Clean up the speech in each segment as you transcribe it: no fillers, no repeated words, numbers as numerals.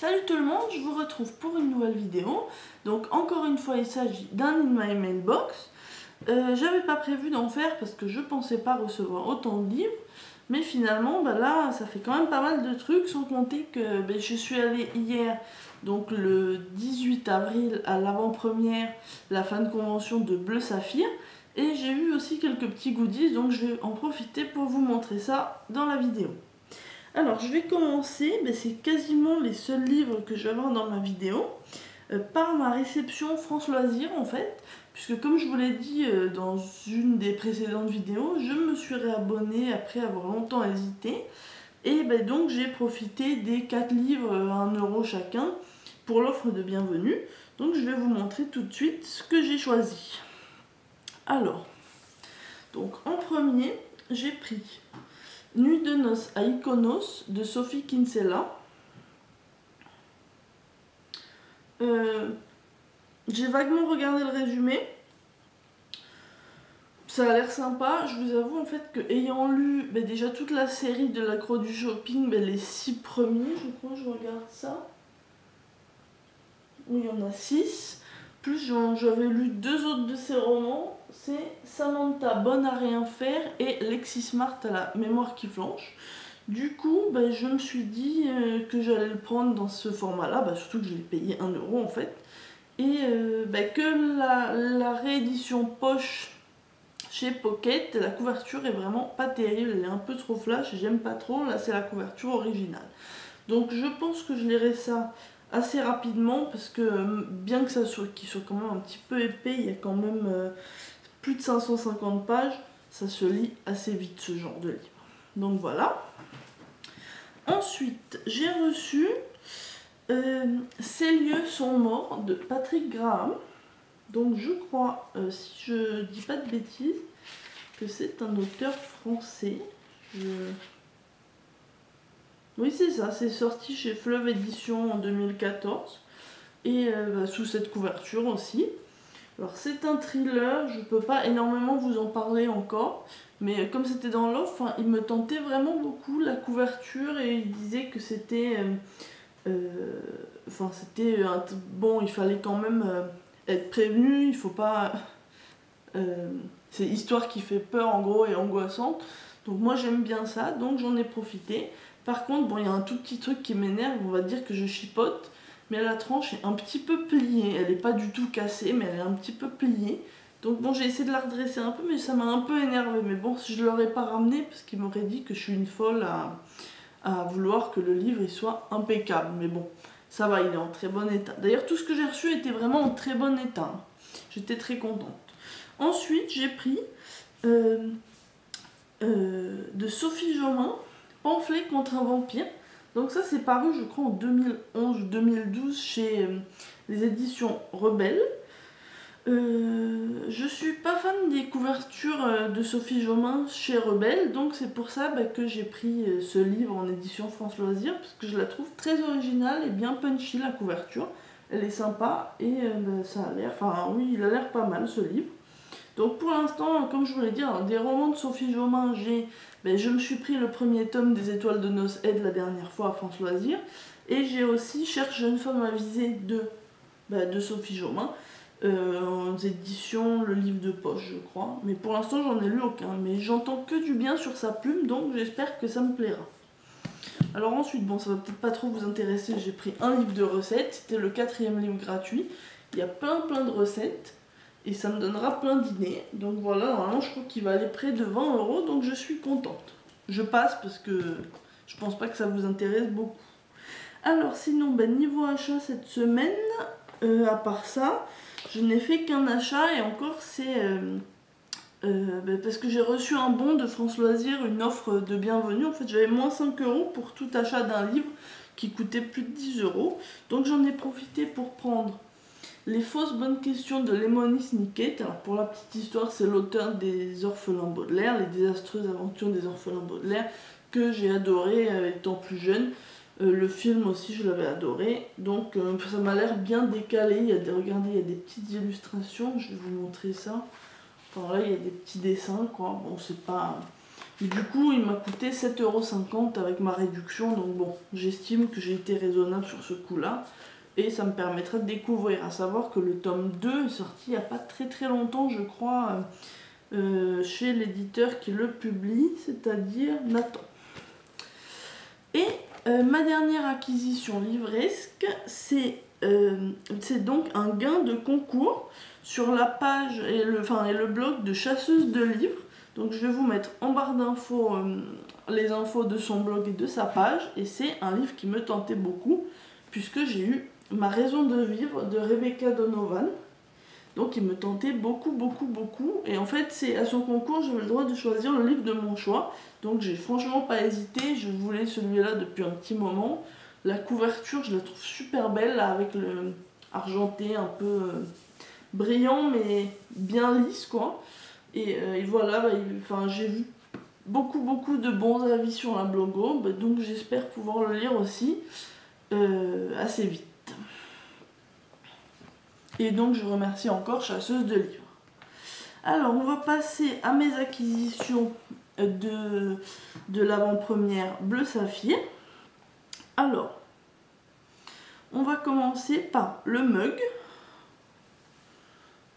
Salut tout le monde, je vous retrouve pour une nouvelle vidéo. Donc encore une fois il s'agit d'un In My Mailbox. J'avais pas prévu d'en faire parce que je pensais pas recevoir autant de livres. Mais finalement là ça fait quand même pas mal de trucs, sans compter que je suis allée hier, donc le 18 avril, à l'avant-première, la fin de convention de Bleu Saphir. Et j'ai eu aussi quelques petits goodies, donc je vais en profiter pour vous montrer ça dans la vidéo. Alors je vais commencer, c'est quasiment les seuls livres que je vais avoir dans ma vidéo, par ma réception France Loisirs en fait, puisque comme je vous l'ai dit dans une des précédentes vidéos, je me suis réabonnée après avoir longtemps hésité, et donc j'ai profité des 4 livres à 1 € chacun pour l'offre de bienvenue. Donc je vais vous montrer tout de suite ce que j'ai choisi. Alors, donc en premier, j'ai pris Nuit de noces à Iconos de Sophie Kinsella. J'ai vaguement regardé le résumé. Ça a l'air sympa. Je vous avoue en fait que ayant lu déjà toute la série de l'Accro du shopping, les 6 premiers, je crois, je regarde ça. Oui, il y en a 6. Plus j'avais lu 2 autres de ses romans. C'est Samantha bonne à rien faire et Lexi Smart à la mémoire qui flanche. Du coup, je me suis dit que j'allais le prendre dans ce format-là, surtout que je l'ai payé 1 € en fait. Et que la réédition poche chez Pocket, la couverture est vraiment pas terrible, elle est un peu trop flash, j'aime pas trop. Là c'est la couverture originale. Donc je pense que je lirai ça assez rapidement, parce que bien que ça soit, qu'il soit quand même un petit peu épais, il y a quand même plus de 550 pages, ça se lit assez vite ce genre de livre. Donc voilà. Ensuite, j'ai reçu Ces lieux sont morts de Patrick Graham. Donc je crois, si je dis pas de bêtises, que c'est un auteur français. Oui, c'est ça, c'est sorti chez Fleuve Édition en 2014. Et sous cette couverture aussi. Alors c'est un thriller, je peux pas énormément vous en parler encore, mais comme c'était dans l'offre, il me tentait vraiment beaucoup la couverture, et il disait que c'était bon, il fallait quand même être prévenu, il faut pas c'est histoire qui fait peur en gros et angoissante. Donc moi j'aime bien ça, donc j'en ai profité. Par contre, il y a un tout petit truc qui m'énerve, on va dire que je chipote, mais la tranche est un petit peu pliée. Elle n'est pas du tout cassée, mais elle est un petit peu pliée. Donc bon, j'ai essayé de la redresser un peu, mais ça m'a un peu énervé. Mais bon, je ne l'aurais pas ramené, parce qu'il m'aurait dit que je suis une folle à vouloir que le livre il soit impeccable. Mais bon, ça va, il est en très bon état. D'ailleurs, tout ce que j'ai reçu était vraiment en très bon état. J'étais très contente. Ensuite, j'ai pris de Sophie Jomain, Pamphlet contre un vampire. Donc ça c'est paru je crois en 2011 ou 2012 chez les éditions Rebelle. Je suis pas fan des couvertures de Sophie Jomain chez Rebelle, donc c'est pour ça que j'ai pris ce livre en édition France Loisirs, parce que je la trouve très originale et bien punchy la couverture. Elle est sympa et ça a l'air, oui, il a l'air pas mal ce livre. Donc pour l'instant, comme je vous l'ai dit, des romans de Sophie Jomain, je me suis pris le premier tome des Étoiles de Noces Aide la dernière fois à France Loisirs. Et j'ai aussi Cherche jeune femme avisée de Sophie Jomain, en édition Le Livre de Poche je crois. Mais pour l'instant j'en ai lu aucun, mais j'entends que du bien sur sa plume, donc j'espère que ça me plaira. Alors ensuite, ça va peut-être pas trop vous intéresser, j'ai pris un livre de recettes, c'était le 4e livre gratuit. Il y a plein de recettes. Et ça me donnera plein d'idées. Donc voilà, normalement je crois qu'il va aller près de 20 €, donc je suis contente. Je passe parce que je pense pas que ça vous intéresse beaucoup. Alors sinon, niveau achat cette semaine, à part ça, je n'ai fait qu'un achat, et encore c'est parce que j'ai reçu un bon de France Loisirs, une offre de bienvenue. En fait j'avais moins 5 € pour tout achat d'un livre qui coûtait plus de 10 €. Donc j'en ai profité pour prendre Les fausses bonnes questions de Lemony Snicket. Alors pour la petite histoire, c'est l'auteur des Orphelins Baudelaire, les désastreuses aventures des Orphelins Baudelaire, que j'ai adoré étant plus jeune. Le film aussi, je l'avais adoré. Donc ça m'a l'air bien décalé. Regardez, il y a des petites illustrations, je vais vous montrer ça. Là, il y a des petits dessins, quoi. Bon, c'est pas Et du coup, il m'a coûté 7,50 € avec ma réduction. Donc bon, j'estime que j'ai été raisonnable sur ce coup-là. Et ça me permettrait de découvrir. À savoir que le tome 2 est sorti il n'y a pas très longtemps, je crois, chez l'éditeur qui le publie, c'est-à-dire Nathan. Et ma dernière acquisition livresque, c'est donc un gain de concours sur la page et le blog de Chasseuse de livres. Donc je vais vous mettre en barre d'infos les infos de son blog et de sa page. Et c'est un livre qui me tentait beaucoup, puisque j'ai eu Ma raison de vivre de Rebecca Donovan. Donc il me tentait beaucoup. Et en fait, c'est à son concours, j'avais le droit de choisir le livre de mon choix. Donc j'ai franchement pas hésité, je voulais celui-là depuis un petit moment. La couverture, je la trouve super belle, là, avec le argenté un peu brillant, mais bien lisse, quoi. Et voilà, j'ai vu beaucoup de bons avis sur la blogo, donc j'espère pouvoir le lire aussi assez vite. Et donc je remercie encore Chasseuse de livres. Alors on va passer à mes acquisitions de l'avant-première Bleu Saphir. Alors, on va commencer par le mug.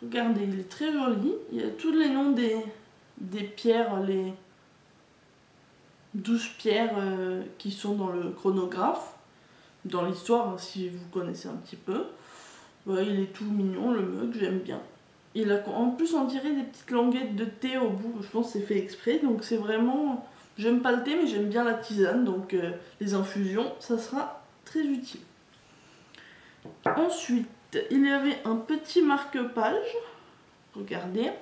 Regardez, il est très joli. Il y a tous les noms des pierres, les 12 pierres qui sont dans le chronographe, dans l'histoire, si vous connaissez un petit peu. Ouais, il est tout mignon, le mug, j'aime bien. Il a, en plus, on dirait des petites languettes de thé au bout. Je pense que c'est fait exprès, donc c'est vraiment... J'aime pas le thé, mais j'aime bien la tisane, donc les infusions, ça sera très utile. Ensuite, il y avait un petit marque-page. Regardez.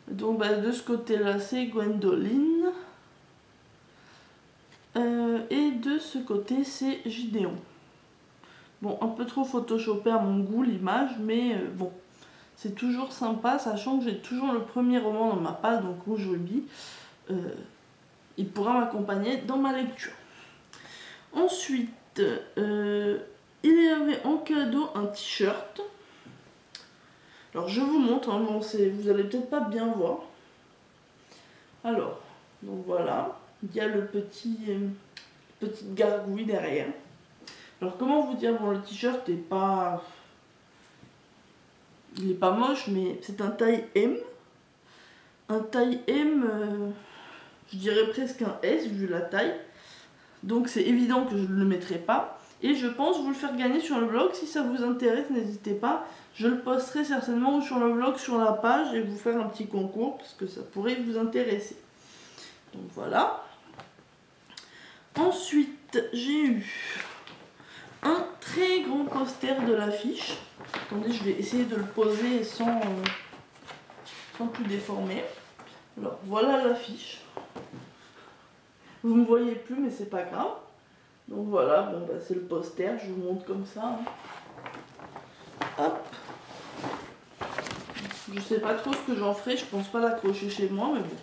Donc de ce côté-là, c'est Gwendoline. Et de ce côté, c'est Gideon. Bon, un peu trop photoshopé à mon goût l'image, mais bon, c'est toujours sympa, sachant que j'ai toujours le premier roman dans ma palle, donc Rouge Rubis. Il pourra m'accompagner dans ma lecture. Ensuite, il y avait en cadeau un t-shirt. Alors je vous montre, hein, bon, vous allez peut-être pas bien voir. Alors, donc voilà, il y a le petite gargouille derrière. Alors comment vous dire, bon, le t-shirt n'est pas... Il n'est pas moche, mais c'est un taille M. Un taille M, je dirais presque un S vu la taille. Donc c'est évident que je ne le mettrai pas. Et je pense vous le faire gagner sur le blog. Si ça vous intéresse, n'hésitez pas. Je le posterai certainement sur le blog, sur la page, et vous faire un petit concours, parce que ça pourrait vous intéresser. Donc voilà. Ensuite, j'ai eu un très grand poster de l'affiche. Attendez, je vais essayer de le poser sans tout déformer. Alors voilà l'affiche. Vous ne me voyez plus, mais c'est pas grave. Donc voilà, bon c'est le poster, je vous montre comme ça. Hein. Hop. Je sais pas trop ce que j'en ferai, je pense pas l'accrocher chez moi, mais bon,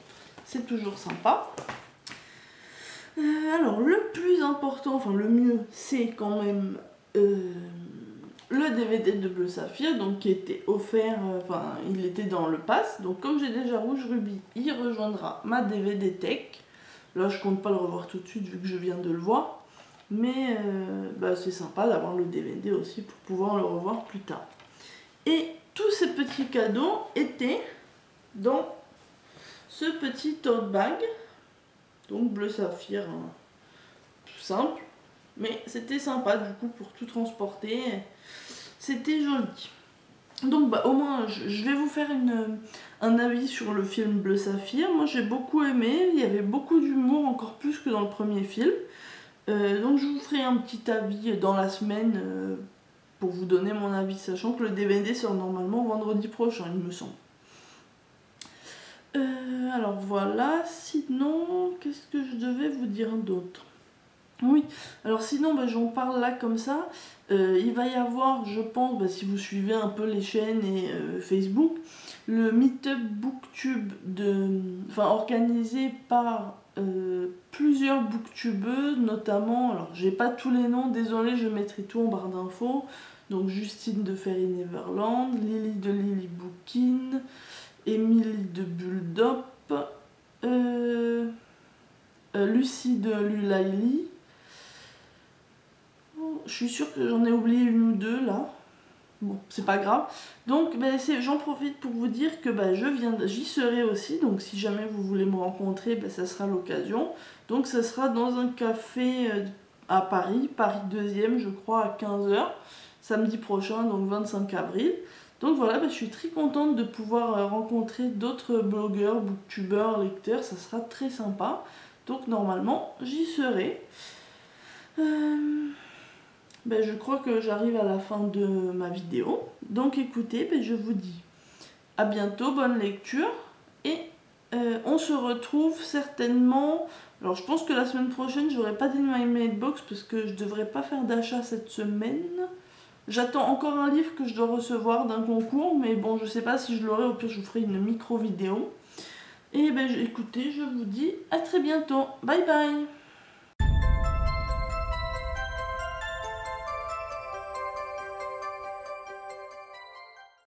c'est toujours sympa. Alors le plus important, enfin le mieux, c'est quand même le DVD de Bleu Saphir, donc qui était offert, il était dans le pass. Donc comme j'ai déjà Rouge Rubis, il rejoindra ma DVD Tech. Là je compte pas le revoir tout de suite vu que je viens de le voir. Mais c'est sympa d'avoir le DVD aussi pour pouvoir le revoir plus tard. Et tous ces petits cadeaux étaient dans ce petit tote bag. Donc Bleu Saphir, hein, tout simple. Mais c'était sympa du coup pour tout transporter. C'était joli. Donc au moins je vais vous faire un avis sur le film Bleu Saphir. Moi j'ai beaucoup aimé. Il y avait beaucoup d'humour, encore plus que dans le premier film. Donc je vous ferai un petit avis dans la semaine pour vous donner mon avis, sachant que le DVD sort normalement vendredi prochain, il me semble. Alors voilà, sinon, qu'est-ce que je devais vous dire d'autre? Oui, alors sinon j'en parle là comme ça. Il va y avoir, je pense, si vous suivez un peu les chaînes et Facebook, le Meetup Booktube organisé par plusieurs booktubeuses, notamment, alors j'ai pas tous les noms, désolé, je mettrai tout en barre d'infos. Donc Justine de Fairy Neverland, Lily de Lily Bookin, Émilie de Bulldop, Lucie de Lulaili. Oh, je suis sûre que j'en ai oublié une ou deux là. Bon, c'est pas grave. Donc, ben, j'en profite pour vous dire que ben, j'y serai aussi. Donc, si jamais vous voulez me rencontrer, ben, ça sera l'occasion. Donc, ça sera dans un café à Paris, Paris 2e, je crois, à 15h, samedi prochain, donc 25 avril. Donc voilà, ben, je suis très contente de pouvoir rencontrer d'autres blogueurs, booktubeurs, lecteurs. Ça sera très sympa. Donc, normalement, j'y serai. Ben, je crois que j'arrive à la fin de ma vidéo. Donc écoutez, ben, je vous dis à bientôt, bonne lecture. Et on se retrouve certainement... Alors je pense que la semaine prochaine, j'aurai pas d'In My Mailbox parce que je devrais pas faire d'achat cette semaine. J'attends encore un livre que je dois recevoir d'un concours, mais bon, je sais pas si je l'aurai, au pire je vous ferai une micro vidéo. Et ben écoutez, je vous dis à très bientôt. Bye bye.